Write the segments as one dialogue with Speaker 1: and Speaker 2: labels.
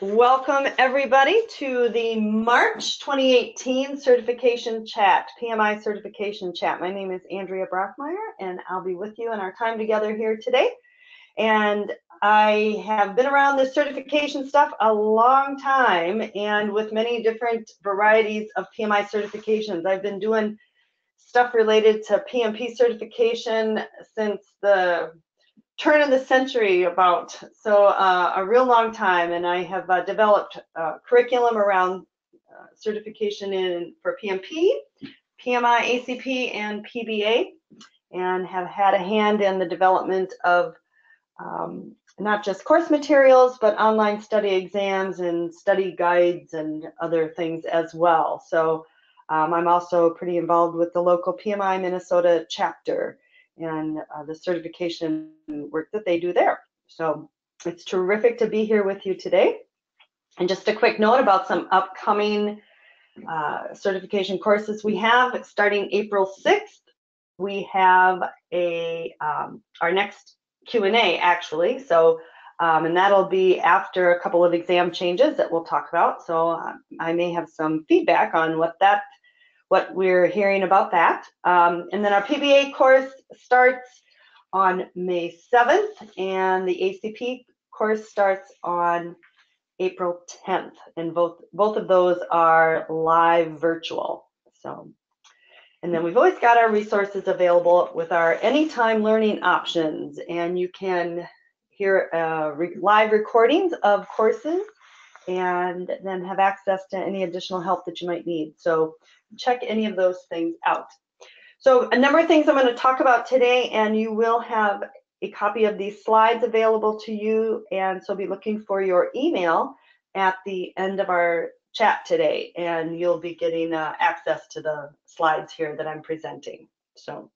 Speaker 1: Welcome everybody to the March 2018 certification chat, PMI certification chat. My name is Andrea Brockmeyer and I'll be with you in our time together here today. And I have been around this certification stuff a long time and with many different varieties of PMI certifications. I've been doing stuff related to PMP certification since the turn of the century about, so a real long time, and I have developed curriculum around certification for PMP, PMI-ACP, and PBA, and have had a hand in the development of not just course materials, but online study exams and study guides and other things as well. So I'm also pretty involved with the local PMI Minnesota chapter and the certification work that they do there. So it's terrific to be here with you today. And just a quick note about some upcoming certification courses we have. Starting April 6th, we have our next Q&A actually. So, and that'll be after a couple of exam changes that we'll talk about. So I may have some feedback on what we're hearing about that. And then our PBA course starts on May 7th, and the ACP course starts on April 10th, and both of those are live virtual. So, and then we've always got our resources available with our anytime learning options, and you can hear live recordings of courses and then have access to any additional help that you might need. So check any of those things out. So a number of things I'm going to talk about today, and you will have a copy of these slides available to you, and so be looking for your email at the end of our chat today, and you'll be getting access to the slides here that I'm presenting. So.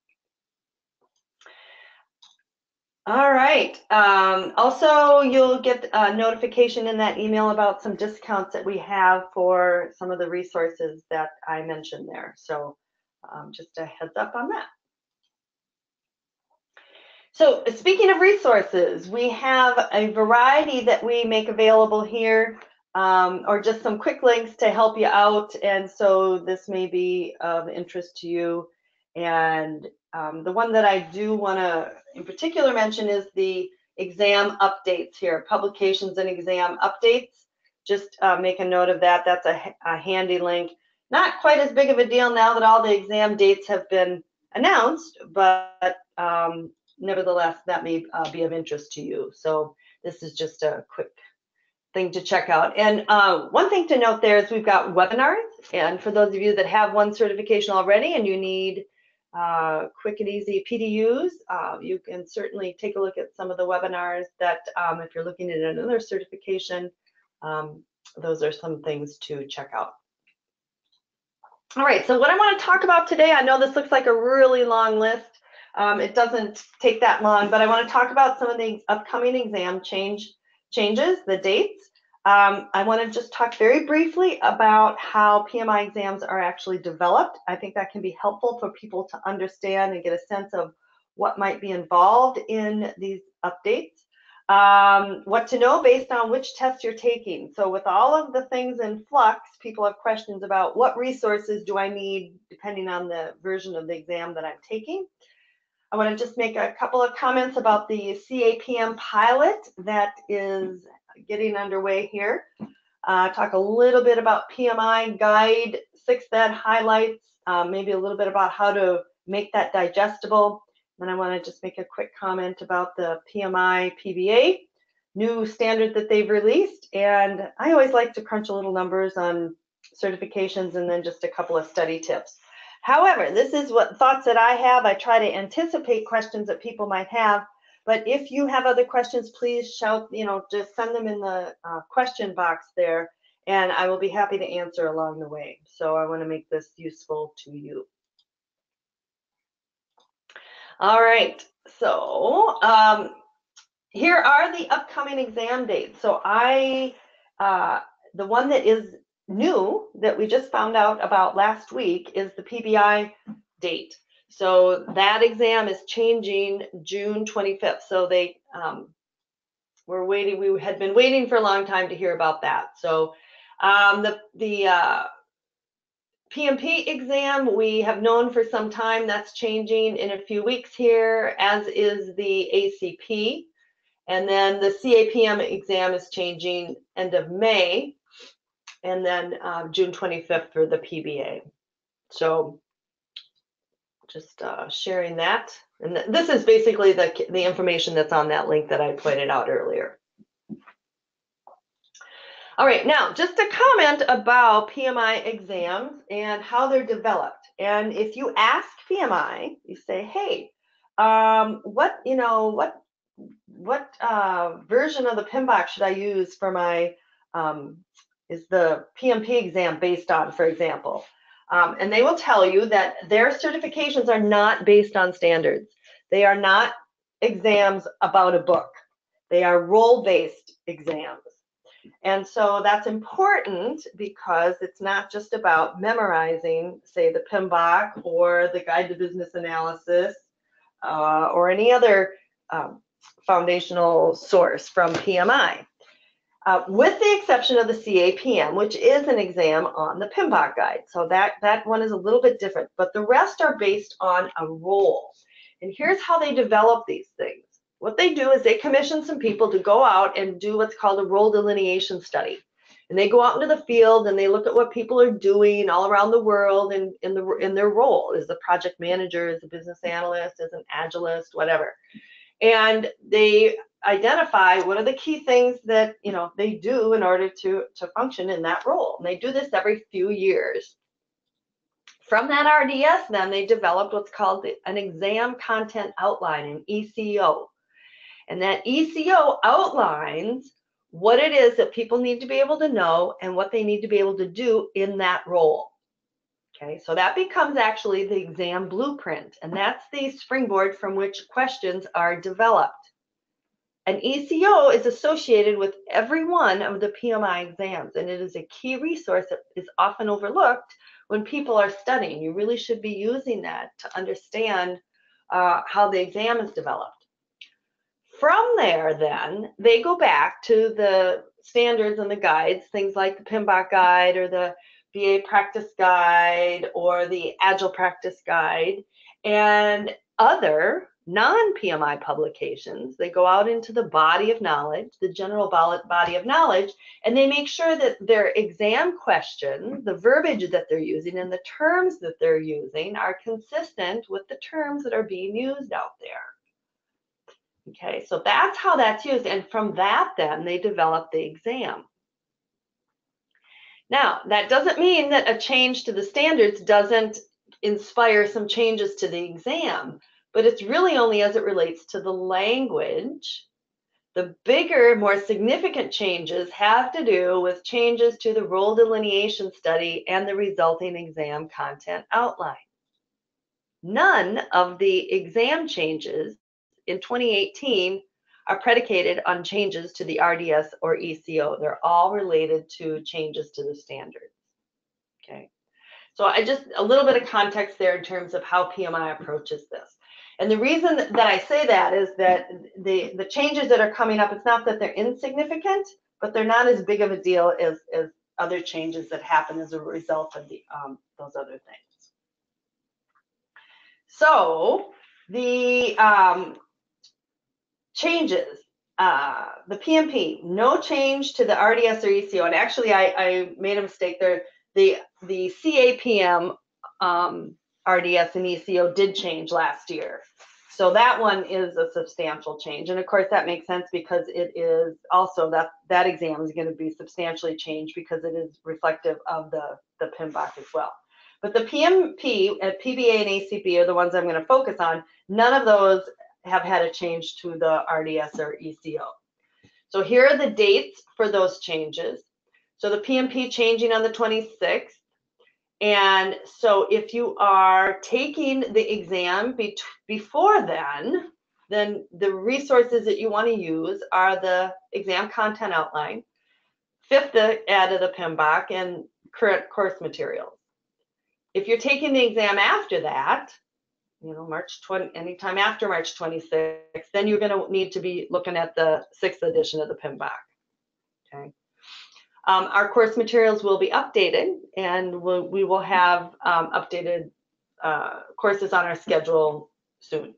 Speaker 1: All right. Also, you'll get a notification in that email about some discounts that we have for some of the resources that I mentioned there. So just a heads up on that. So speaking of resources, we have a variety that we make available here, or just some quick links to help you out. And so this may be of interest to you. And the one that I do want to in particular mention is the exam updates here, publications and exam updates. Just make a note of that. That's a handy link. Not quite as big of a deal now that all the exam dates have been announced, but nevertheless, that may be of interest to you. So this is just a quick thing to check out. And one thing to note there is we've got webinars. And for those of you that have one certification already and you need quick and easy PDUs, you can certainly take a look at some of the webinars that if you're looking at another certification, those are some things to check out. All right, so what I want to talk about today, I know this looks like a really long list. It doesn't take that long, but I want to talk about some of the upcoming exam changes, the dates. I want to just talk very briefly about how PMI exams are actually developed. I think that can be helpful for people to understand and get a sense of what might be involved in these updates. What to know based on which tests you're taking. So with all of the things in flux, people have questions about what resources do I need depending on the version of the exam that I'm taking. I want to just make a couple of comments about the CAPM pilot that is getting underway here. Talk a little bit about PMI Guide 6th Ed highlights, maybe a little bit about how to make that digestible. Then I want to just make a quick comment about the PMI-PBA new standard that they've released. And I always like to crunch a little numbers on certifications and then just a couple of study tips. However, this is what thoughts that I have. I try to anticipate questions that people might have. But if you have other questions, please shout, just send them in the question box there, and I will be happy to answer along the way. So I want to make this useful to you. All right, so here are the upcoming exam dates. So the one that is new that we just found out about last week is the PBI date. So that exam is changing June 25th. So they we're waiting. We had been waiting for a long time to hear about that. So the PMP exam we have known for some time. That's changing in a few weeks here, as is the ACP. And then the CAPM exam is changing end of May, and then June 25th for the PBA. So just sharing that. And this is basically the information that's on that link that I pointed out earlier. All right, now just a comment about PMI exams and how they're developed. And if you ask PMI, you say, hey, what version of the PMBOK should I use for my, is the PMP exam based on, for example? And they will tell you that their certifications are not based on standards. They are not exams about a book. They are role-based exams. And so that's important because it's not just about memorizing, say, the PMBOK or the Guide to Business Analysis or any other foundational source from PMI. With the exception of the CAPM, which is an exam on the PMBOK guide. So that one is a little bit different, but the rest are based on a role. And here's how they develop these things. What they do is they commission some people to go out and do what's called a role delineation study. And they go out into the field and they look at what people are doing all around the world in their role as a project manager, as a business analyst, as an agilist, whatever. And they identify what are the key things that they do in order to function in that role. And they do this every few years. From that RDS, then they developed what's called an exam content outline, an ECO. And that ECO outlines what it is that people need to be able to know and what they need to be able to do in that role. Okay, so that becomes actually the exam blueprint, and that's the springboard from which questions are developed. An ECO is associated with every one of the PMI exams, and it is a key resource that is often overlooked when people are studying. You really should be using that to understand how the exam is developed. From there, then, they go back to the standards and the guides, things like the PMBOK guide or the BA practice guide or the Agile practice guide and other non-PMI publications. They go out into the body of knowledge, the general body of knowledge, and they make sure that their exam questions, the verbiage that they're using and the terms that they're using are consistent with the terms that are being used out there. Okay, so that's how that's used, and from that then they develop the exam. Now, that doesn't mean that a change to the standards doesn't inspire some changes to the exam, but it's really only as it relates to the language. The bigger, more significant changes have to do with changes to the role delineation study and the resulting exam content outline. None of the exam changes in 2018 are predicated on changes to the RDS or ECO. They're all related to changes to the standards. Okay, so a little bit of context there in terms of how PMI approaches this. And the reason that I say that is that the changes that are coming up, it's not that they're insignificant, but they're not as big of a deal as other changes that happen as a result of those other things. So the changes, the PMP, no change to the RDS or ECO. And actually, I made a mistake there. The CAPM RDS and ECO did change last year. So that one is a substantial change. And of course, that makes sense because it is also that exam is going to be substantially changed because it is reflective of the PMBOK as well. But the PMP, PBA, and ACP are the ones I'm going to focus on. None of those have had a change to the RDS or ECO. So here are the dates for those changes. So the PMP changing on the 26th. And so if you are taking the exam before then the resources that you want to use are the exam content outline, 5th add of the PMBOK, and current course materials. If you're taking the exam after that, March 20, anytime after March 26th, then you're going to need to be looking at the 6th edition of the PMBOK. Okay. Our course materials will be updated, and we will have updated courses on our schedule soon.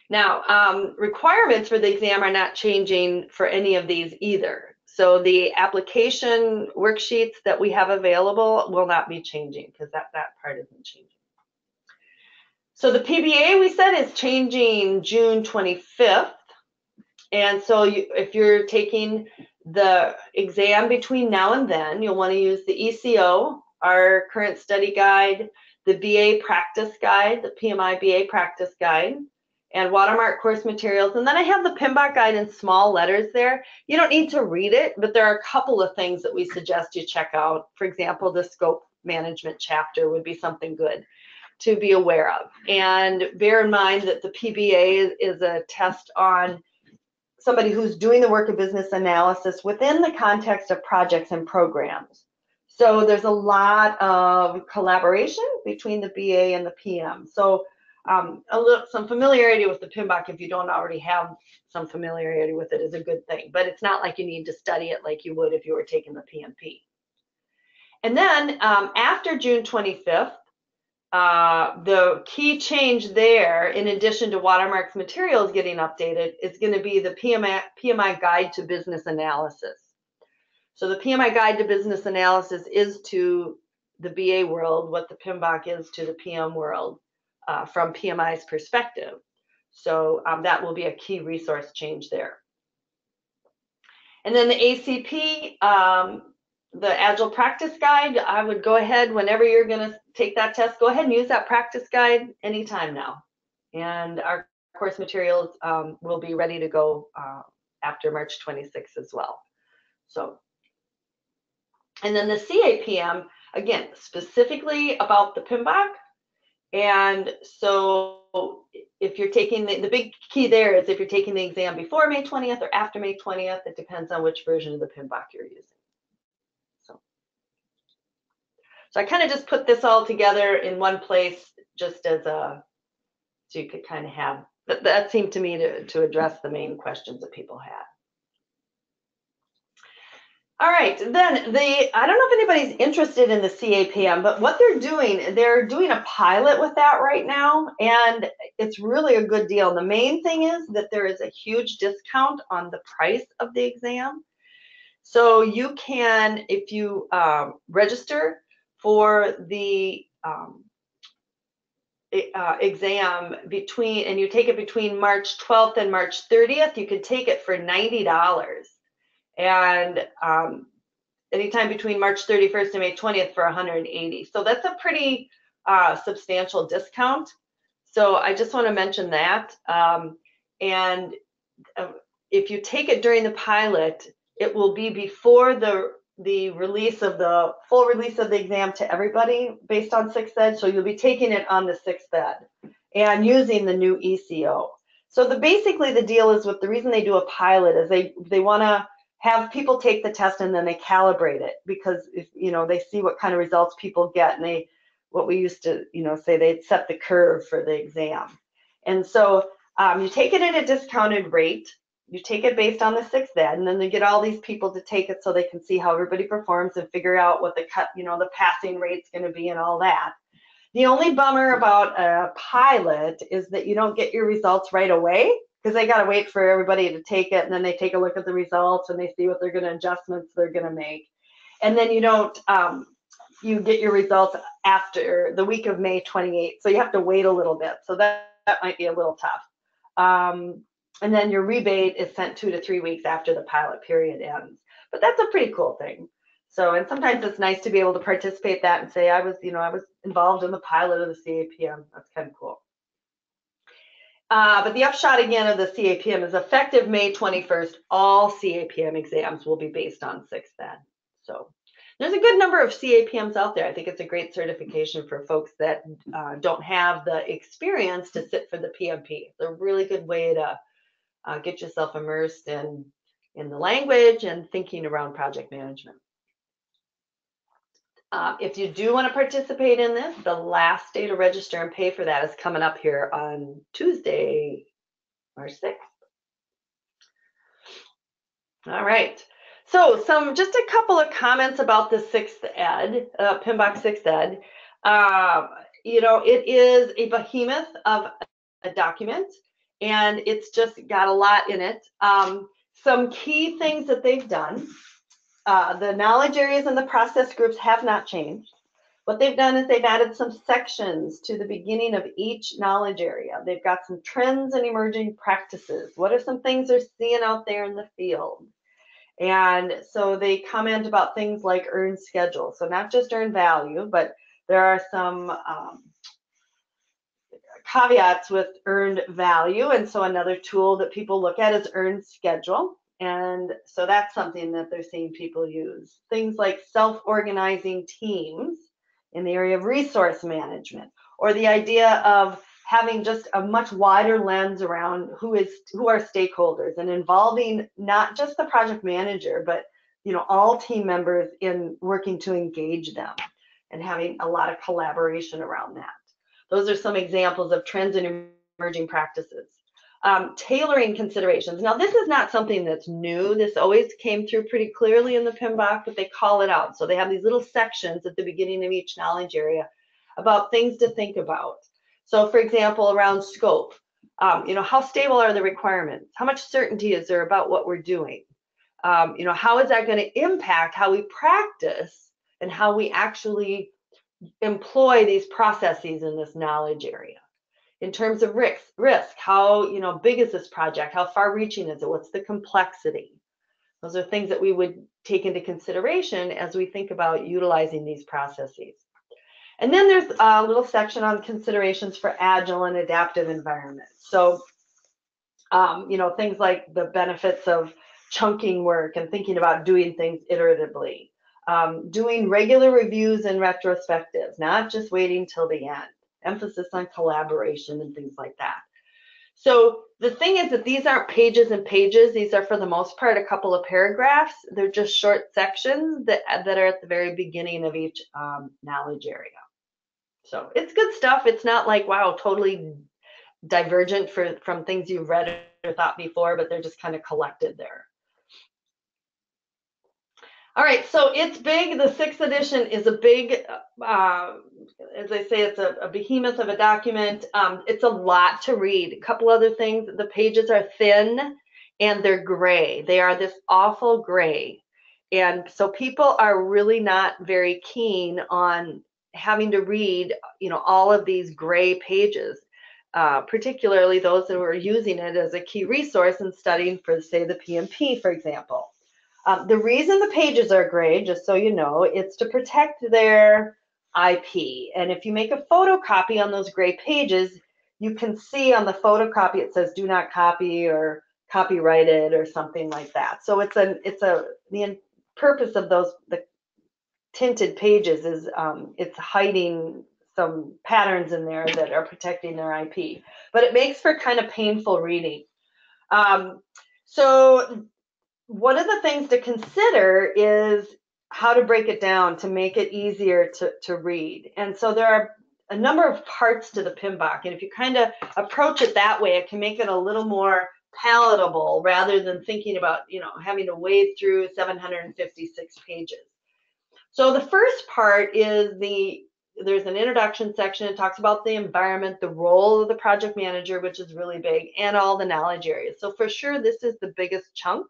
Speaker 1: Now, requirements for the exam are not changing for any of these either. So the application worksheets that we have available will not be changing, because that part isn't changing. So the PBA, we said, is changing June 25th. And so if you're taking the exam between now and then, you'll want to use the ECO, our current study guide, the BA practice guide, the PMI-BA practice guide, and Watermark course materials. And then I have the PMBOK guide in small letters there. You don't need to read it, but there are a couple of things that we suggest you check out. For example, the scope management chapter would be something good to be aware of. And bear in mind that the PBA is a test on somebody who's doing the work of business analysis within the context of projects and programs. So there's a lot of collaboration between the BA and the PM. So some familiarity with the PMBOK, if you don't already have some familiarity with it, is a good thing. But it's not like you need to study it like you would if you were taking the PMP. And then after June 25th, the key change there, in addition to Watermark's materials getting updated, is going to be the PMI Guide to Business Analysis. So the PMI Guide to Business Analysis is to the BA world what the PMBOK is to the PM world from PMI's perspective. So that will be a key resource change there. And then the ACP, the Agile Practice Guide, I would go ahead whenever you're going to take that test, go ahead and use that practice guide anytime now. And our course materials will be ready to go after March 26th as well. So, and then the CAPM, again, specifically about the PMBOK. And so if you're taking the big key there is if you're taking the exam before May 20th or after May 20th, it depends on which version of the PMBOK you're using. So I kind of just put this all together in one place just as so you could kind of have, that seemed to me to address the main questions that people had. All right, then I don't know if anybody's interested in the CAPM, but what they're doing a pilot with that right now, and it's really a good deal. And the main thing is that there is a huge discount on the price of the exam. So you can, if you register for the exam and you take it between March 12th and March 30th, you could take it for $90. And anytime between March 31st and May 20th for $180. So that's a pretty substantial discount. So I just want to mention that. And if you take it during the pilot, it will be before the release of the full release of the exam to everybody based on 6th Ed. So you'll be taking it on the 6th Ed and using the new ECO. So basically the deal is the reason they do a pilot is they want to have people take the test and then they calibrate it, because if they see what kind of results people get, and what we used to say, they'd set the curve for the exam. And so you take it at a discounted rate. You take it based on the 6th Ed, and then they get all these people to take it so they can see how everybody performs and figure out what the passing rate's going to be and all that. The only bummer about a pilot is that you don't get your results right away, because they got to wait for everybody to take it, and then they take a look at the results and they see what adjustments they're going to make. And then you don't, you get your results after the week of May 28th. So you have to wait a little bit. So that might be a little tough. And then your rebate is sent 2 to 3 weeks after the pilot period ends. But that's a pretty cool thing. So, and sometimes it's nice to be able to participate that and say, I was involved in the pilot of the CAPM. That's kind of cool. But the upshot again of the CAPM is effective May 21st, all CAPM exams will be based on 6th Ed. So there's a good number of CAPMs out there. I think it's a great certification for folks that don't have the experience to sit for the PMP. It's a really good way to get yourself immersed in the language and thinking around project management. If you do want to participate in this, the last day to register and pay for that is coming up here on Tuesday, March 6th. All right. So just a couple of comments about the 6th ed, PMBOK 6th ed. You know, it is a behemoth of a document, and it's just got a lot in it. Some key things that they've done. The knowledge areas and the process groups have not changed. What they've done is they've added some sections to the beginning of each knowledge area. They've got some trends and emerging practices. What are some things they're seeing out there in the field? And so they comment about things like earned schedule. So not just earned value, but there are some caveats with earned value. And so another tool that people look at is earned schedule. And so that's something that they're seeing people use. Things like self-organizing teams in the area of resource management, or the idea of having just a much wider lens around who are stakeholders, and involving not just the project manager, but all team members in working to engage them, and having a lot of collaboration around that. Those are some examples of trends and emerging practices. Tailoring considerations. Now, this is not something that's new. This always came through pretty clearly in the PMBOK, but they call it out. So they have these little sections at the beginning of each knowledge area about things to think about. So, for example, around scope, how stable are the requirements? How much certainty is there about what we're doing? How is that going to impact how we practice and how we actually employ these processes in this knowledge area? In terms of risk, how big is this project? How far-reaching is it? What's the complexity? Those are things that we would take into consideration as we think about utilizing these processes. And then there's a little section on considerations for agile and adaptive environments. So, things like the benefits of chunking work and thinking about doing things iteratively, doing regular reviews and retrospectives, not just waiting till the end. Emphasis on collaboration and things like that. So the thing is that these aren't pages and pages. These are, for the most part, a couple of paragraphs. They're just short sections that are at the very beginning of each knowledge area. So it's good stuff. It's not like, wow, totally divergent from things you've read or thought before, but they're just kind of collected there. All right, so it's big. The 6th edition is a big, as I say, it's a behemoth of a document. It's a lot to read. A couple other things. The pages are thin and they're gray. They are this awful gray. And so people are really not very keen on having to read, all of these gray pages, particularly those that were using it as a key resource in studying for, say, the PMP, for example. The reason the pages are gray, just so you know, it's to protect their IP. And if you make a photocopy on those gray pages, you can see on the photocopy it says "do not copy" or "copyrighted" or something like that. So the purpose of the tinted pages is it's hiding some patterns in there that are protecting their IP. But it makes for kind of painful reading. So one of the things to consider is how to break it down to make it easier to read. And so there are a number of parts to the PMBOK, and if you kind of approach it that way, it can make it a little more palatable rather than thinking about, having to wade through 756 pages. So the first part is there's an introduction section. It talks about the environment, the role of the project manager, which is really big, and all the knowledge areas. So for sure, this is the biggest chunk.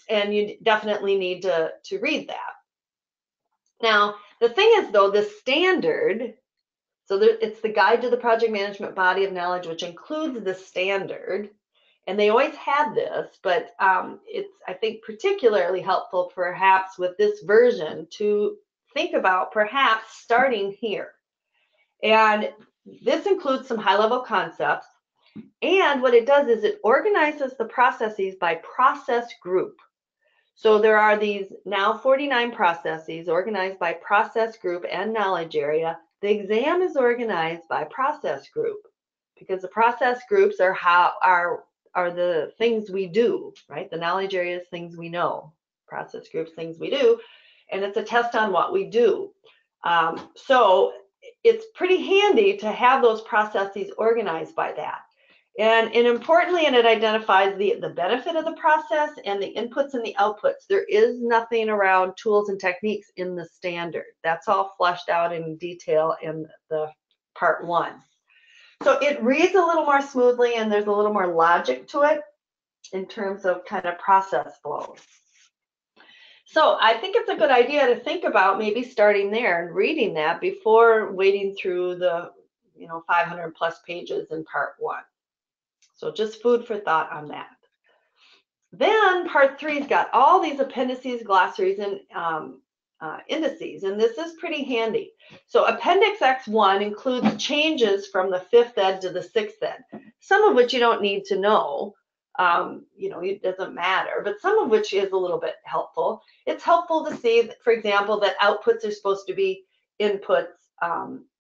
Speaker 1: And you definitely need to read that. Now, the thing is, though, the standard, so it's the guide to the project management body of knowledge, which includes the standard, and they always had this, but it's, I think, particularly helpful perhaps with this version to think about perhaps starting here. And this includes some high-level concepts. And what it does is it organizes the processes by process group. So there are these now 49 processes organized by process group and knowledge area. The exam is organized by process group because the process groups are the things we do, right? The knowledge area is things we know. Process groups, things we do. and it's a test on what we do. So it's pretty handy to have those processes organized by that. And importantly, it identifies the benefit of the process and the inputs and the outputs. There is nothing around tools and techniques in the standard. That's all fleshed out in detail in the part 1. So it reads a little more smoothly, and there's a little more logic to it in terms of kind of process flows. So I think it's a good idea to think about maybe starting there and reading that before wading through the 500 plus pages in part 1. So just food for thought on that. Then part 3's got all these appendices, glossaries, and indices, and this is pretty handy. So Appendix X1 includes changes from the 5th ed to the 6th ed, some of which you don't need to know. It doesn't matter, but some of which is a little bit helpful. It's helpful to see, for example, that outputs are supposed to be inputs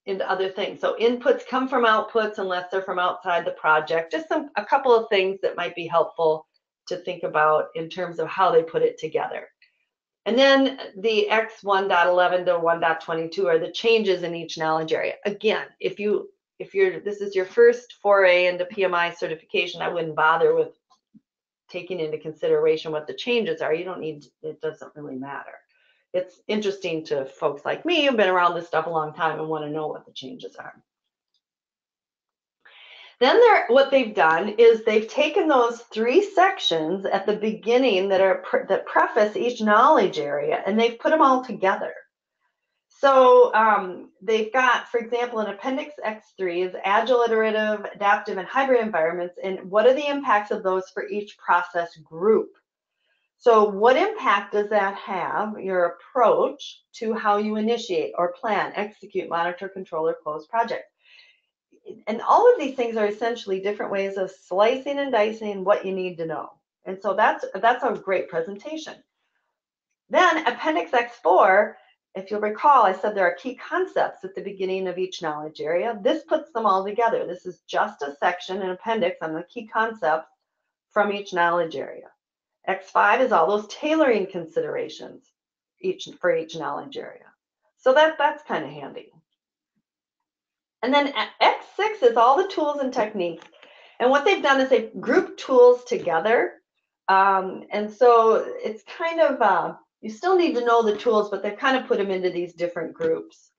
Speaker 1: into other things. So inputs come from outputs unless they're from outside the project. Just a couple of things that might be helpful to think about in terms of how they put it together. And then the X1.11 to 1.22 are the changes in each knowledge area. Again, if this is your first foray into PMI certification, I wouldn't bother with taking into consideration what the changes are. You don't need, it doesn't really matter. It's interesting to folks like me who've been around this stuff a long time and want to know what the changes are. Then what they've done is they've taken those 3 sections at the beginning that preface each knowledge area, and they've put them all together. So they've got, for example, in Appendix X3 is agile, iterative, adaptive, and hybrid environments, and what are the impacts of those for each process group? So what impact does that have, your approach to how you initiate or plan, execute, monitor, control, or close projects? And all of these things are essentially different ways of slicing and dicing what you need to know. And so that's a great presentation. Then Appendix X4, if you'll recall, I said there are key concepts at the beginning of each knowledge area. This puts them all together. This is just a section, an appendix on the key concepts from each knowledge area. X5 is all those tailoring considerations for each knowledge area. So that's kind of handy. And then X6 is all the tools and techniques. And what they've done is they've grouped tools together. And so it's kind of, you still need to know the tools, but they've kind of put them into these different groups,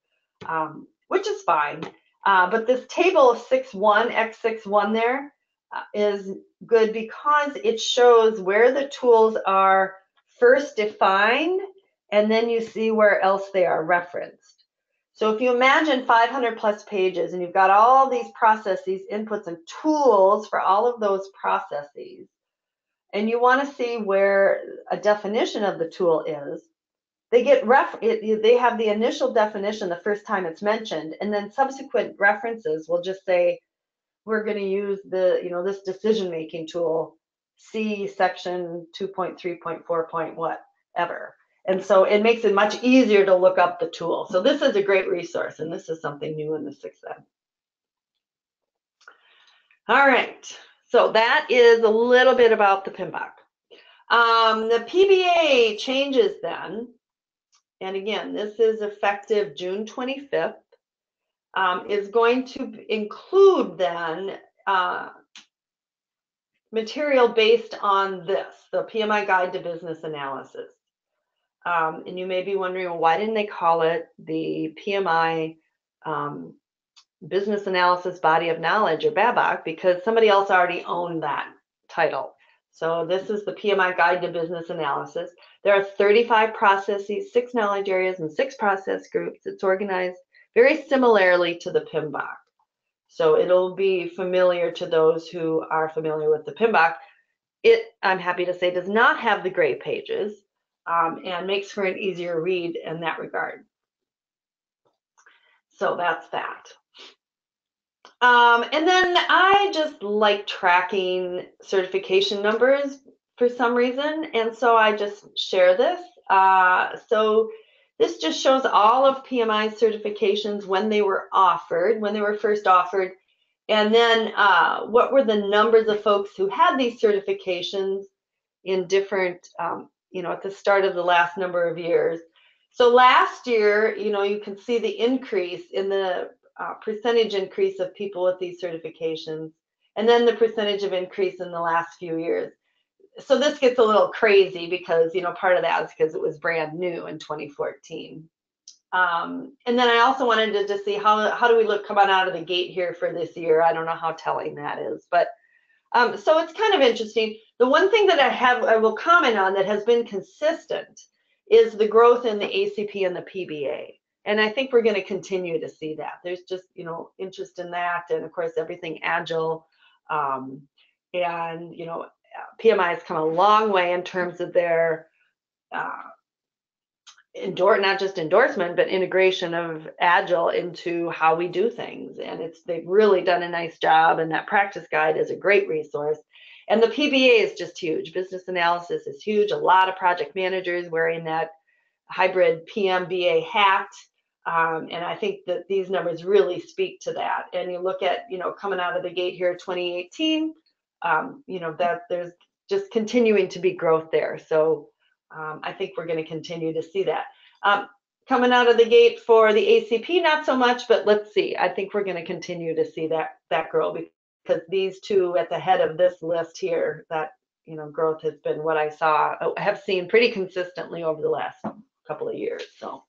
Speaker 1: which is fine. But this table of 6.1, X6.1 there is good because it shows where the tools are first defined, and then you see where else they are referenced. So if you imagine 500 plus pages and you've got all these processes, inputs, and tools for all of those processes, and you want to see where a definition of the tool is, they have the initial definition the first time it's mentioned, and then subsequent references will just say, we're going to use this decision-making tool, C section 2.3.4. whatever. And so it makes it much easier to look up the tool. So this is a great resource, and this is something new in the 6th ed. All right, so that is a little bit about the PMBOK. The PBA changes then, and again, this is effective June 25th, is going to include then material based on this, the PMI Guide to Business Analysis. And you may be wondering, well, why didn't they call it the PMI Business Analysis Body of Knowledge, or BABOK? Because somebody else already owned that title. So this is the PMI Guide to Business Analysis. There are 35 processes, 6 knowledge areas, and 6 process groups. It's organized very similarly to the PMBOK. So it'll be familiar to those who are familiar with the PMBOK. It, I'm happy to say, does not have the gray pages, and makes for an easier read in that regard. So that's that. And then I just like tracking certification numbers for some reason, and so I just share this. So this just shows all of PMI certifications when they were offered, when they were first offered, and then what were the numbers of folks who had these certifications in different, at the start of the last number of years. So last year, you can see the increase in the percentage increase of people with these certifications, and then the percentage of increase in the last few years. So this gets a little crazy because, part of that is because it was brand new in 2014. And then I also wanted to just see how do we look coming out of the gate here for this year. I don't know how telling that is, but so it's kind of interesting. The one thing that I will comment on that has been consistent is the growth in the ACP and the PBA. And I think we're going to continue to see that. There's just, interest in that. And of course, everything agile. And, PMI has come a long way in terms of their not just endorsement, but integration of agile into how we do things. And they've really done a nice job, and that practice guide is a great resource. And the PBA is just huge. Business analysis is huge. A lot of project managers wearing that hybrid PMBA hat. And I think that these numbers really speak to that. And you look at, coming out of the gate here, 2018, that there's just continuing to be growth there. So I think we're going to continue to see that. Coming out of the gate for the ACP, not so much, but let's see. I think we're going to continue to see that grow, because these two at the head of this list here, that growth has been what I have seen pretty consistently over the last couple of years. So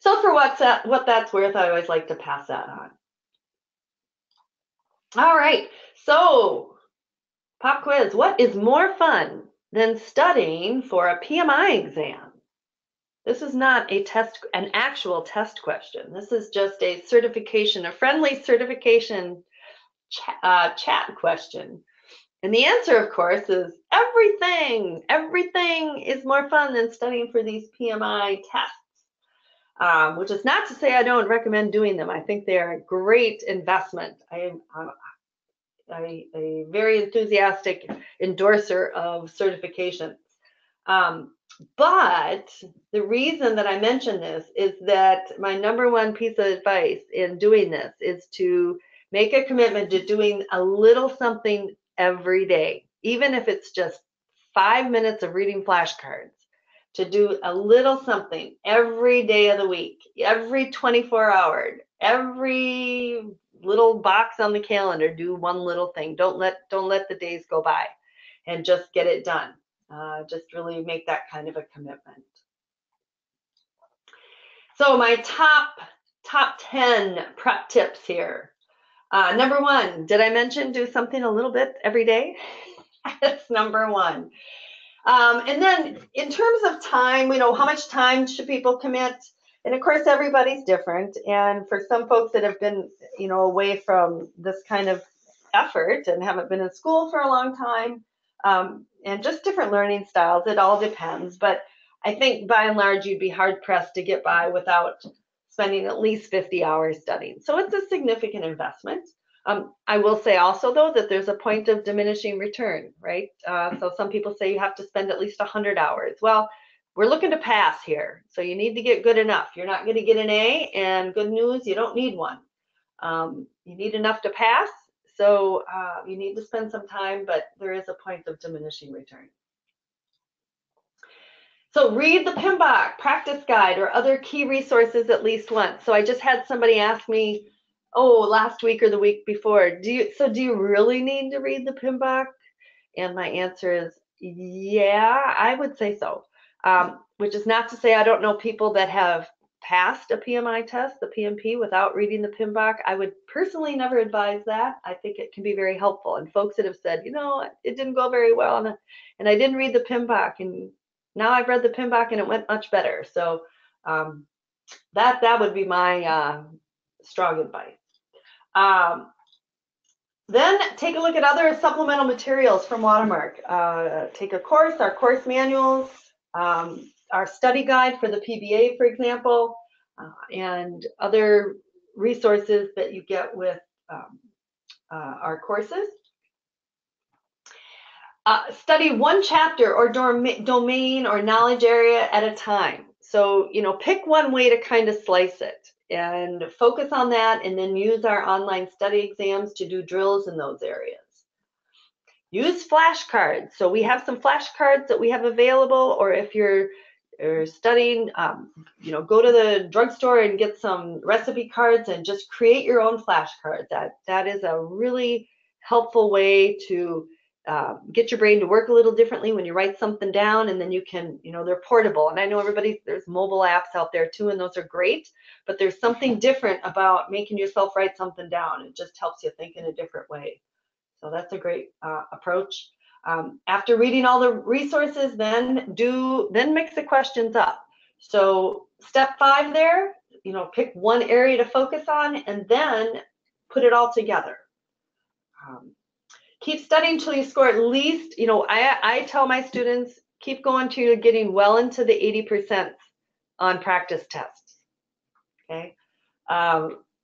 Speaker 1: for what that's worth, I always like to pass that on. All right, so pop quiz. What is more fun than studying for a PMI exam? This is not an actual test question. This is just a friendly certification chat question. And the answer, of course, is everything. Everything is more fun than studying for these PMI tests, which is not to say I don't recommend doing them. I think they are a great investment. I am a very enthusiastic endorser of certifications. But the reason that I mention this is that my number one piece of advice in doing this is to make a commitment to doing a little something every day, even if it's just 5 minutes of reading flashcards, to do a little something every day of the week, every 24-hour, every little box on the calendar, do one little thing. Don't let the days go by, and just get it done. Just really make that kind of a commitment. So my top 10 prep tips here. Number one, did I mention do something a little bit every day? That's number one. And then in terms of time, how much time should people commit? And of course, everybody's different. And for some folks that have been, away from this kind of effort and haven't been in school for a long time, and just different learning styles, it all depends. But I think by and large, you'd be hard pressed to get by without spending at least 50 hours studying. So it's a significant investment. I will say also, though, that there's a point of diminishing return, right? So some people say you have to spend at least 100 hours. Well, we're looking to pass here. So you need to get good enough. You're not going to get an A, and good news, you don't need one. You need enough to pass. So you need to spend some time, but there is a point of diminishing return. So read the PMBOK practice guide or other key resources at least once. So I just had somebody ask me, last week or the week before, do you really need to read the PMBOK? And my answer is, yeah, I would say so. Which is not to say I don't know people that have passed a PMI test, the PMP, without reading the PMBOK. I would personally never advise that. I think it can be very helpful. And folks that have said, it didn't go very well, and I didn't read the PMBOK, and now I've read the PMBOK and it went much better. So that would be my strong advice. Then take a look at other supplemental materials from Watermark. Take a course, our course manuals, our study guide for the PBA, for example, and other resources that you get with our courses. Study one chapter or domain or knowledge area at a time. So, pick one way to kind of slice it and focus on that, and then use our online study exams to do drills in those areas. Use flashcards. So we have some flashcards that we have available, or if you're studying, go to the drugstore and get some recipe cards and just create your own flashcards. That is a really helpful way to get your brain to work a little differently when you write something down, and then you can, they're portable. And I know there's mobile apps out there too, and those are great, but there's something different about making yourself write something down. It just helps you think in a different way. So that's a great approach. After reading all the resources, then mix the questions up. So step 5 there, pick one area to focus on and then put it all together. Keep studying until you score at least, I tell my students, keep going till you're getting well into the 80% on practice tests. Okay.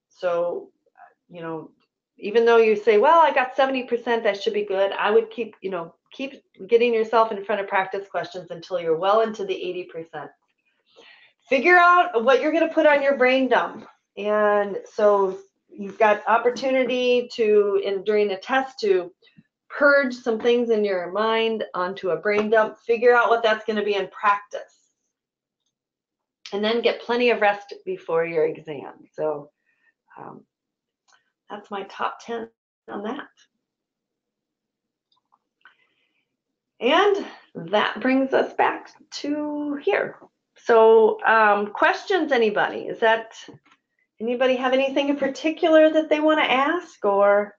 Speaker 1: So, even though you say, well, I got 70%, that should be good, I would keep getting yourself in front of practice questions until you're well into the 80%. Figure out what you're going to put on your brain dump. And so you've got opportunity during a test to purge some things in your mind onto a brain dump. Figure out what that's going to be in practice. And then get plenty of rest before your exam. So that's my top 10 on that. And that brings us back to here. So questions, anybody? Anybody have anything in particular that they want to ask, or?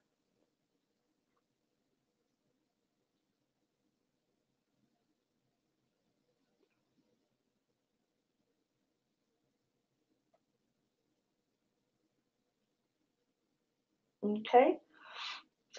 Speaker 1: Okay.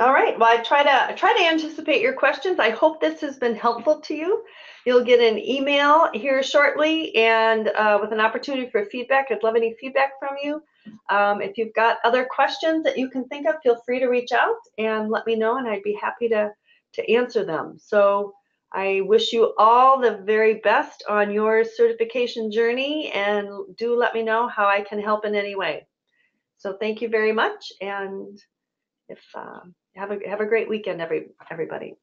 Speaker 1: All right. Well, I try to anticipate your questions. I hope this has been helpful to you. You'll get an email here shortly, and with an opportunity for feedback. I'd love any feedback from you. If you've got other questions that you can think of, feel free to reach out and let me know, and I'd be happy to answer them. So I wish you all the very best on your certification journey, and do let me know how I can help in any way. So thank you very much, and have a great weekend, everybody.